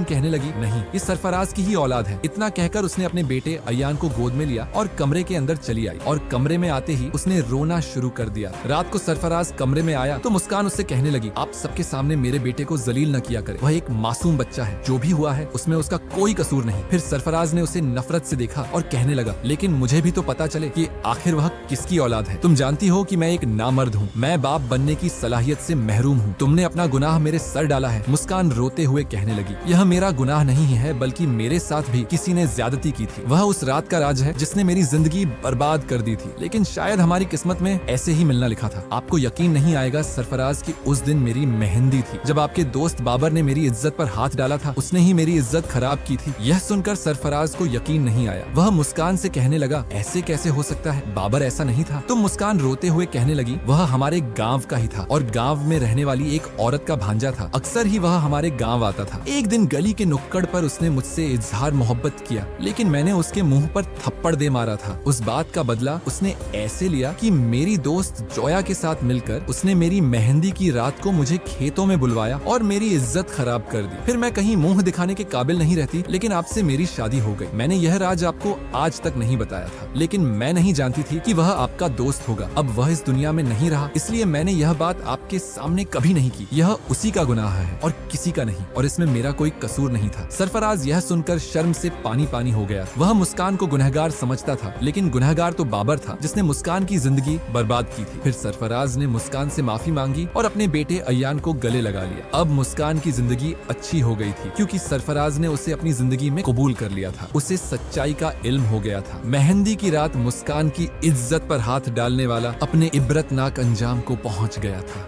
कहने लगी, नहीं, ये सरफराज की ही औलाद है। इतना कहकर उसने अपने बेटे अयान को गोद में लिया और कमरे के अंदर चली आई और कमरे में आते ही उसने रोना शुरू कर दिया। रात को सरफराज कमरे में आया तो मुस्कान उससे कहने लगी, आप सबके सामने मेरे बेटे को जलील न किया करे, वह एक मासूम बच्चा है, जो भी हुआ है उसमें उसका कोई कसूर नहीं। फिर सरफराज ने उसे नफरत से देखा और कहने लगा, लेकिन मुझे भी तो पता चले कि आखिर वह किसकी औलाद है। तुम जानती हो कि मैं एक नामर्द हूँ, मैं बाप बनने की सलाहियत से महरूम हूँ, तुमने अपना गुनाह मेरे सर डाला है। मुस्कान रोते हुए कहने लगी, यह मेरा गुनाह नहीं है, बल्कि मेरे साथ भी किसी ने ज्यादती की थी। वह उस रात का राज है जिसने मेरी जिंदगी बर्बाद कर दी थी, लेकिन शायद हमारी किस्मत में ऐसे ही मिलना लिखा था। आपको यकीन नहीं आएगा सरफराज की उस दिन मेरी मेहंदी थी। जब आपके दोस्त बाबर ने मेरी इज्जत पर हाथ डाला था, उसने ही मेरी इज्जत खराब की थी। यह सुनकर सरफराज को यकीन नहीं आया। वह मुस्कान से कहने लगा, ऐसे कैसे हो सकता है, बाबर ऐसा नहीं था। तो मुस्कान रोते हुए कहने लगी, वह हमारे गाँव का ही था और गाँव में रहने वाली एक औरत का भांजा था। अक्सर ही वह हमारे गाँव आता था। एक दिन गली के नुक्कड़ पर उसने मुझसे इजहार मोहब्बत किया, लेकिन मैंने उसके मुंह पर थप्पड़ दे मारा था। उस बात का बदला उसने ऐसे लिया कि मेरी दोस्त जोया के साथ मिलकर उसने मेरी मेहंदी की रात को मुझे खेतों में बुलवाया और मेरी इज्जत खराब कर दी। फिर मैं कहीं मुंह दिखाने के काबिल नहीं रहती, लेकिन आपसे मेरी शादी हो गई। मैंने यह राज आपको आज तक नहीं बताया था, लेकिन मैं नहीं जानती थी कि वह आपका दोस्त होगा। अब वह इस दुनिया में नहीं रहा, इसलिए मैंने यह बात आपके सामने कभी नहीं की। यह उसी का गुनाह है और किसी का नहीं, और इसमें मेरा कोई कसूर नहीं था। सरफराज यह सुनकर शर्म से पानी पानी हो गया। वह मुस्कान को गुनहगार समझता था, लेकिन गुनहगार तो बाबर था जिसने मुस्कान की जिंदगी बर्बाद की थी। फिर सरफराज ने मुस्कान से माफी मांगी और अपने बेटे अयान को गले लगा लिया। अब मुस्कान की जिंदगी अच्छी हो गई थी, क्योंकि सरफराज ने उसे अपनी जिंदगी में कबूल कर लिया था। उसे सच्चाई का इल्म हो गया था। मेहंदी की रात मुस्कान की इज्जत पर हाथ डालने वाला अपने इबरतनाक अंजाम को पहुंच गया था।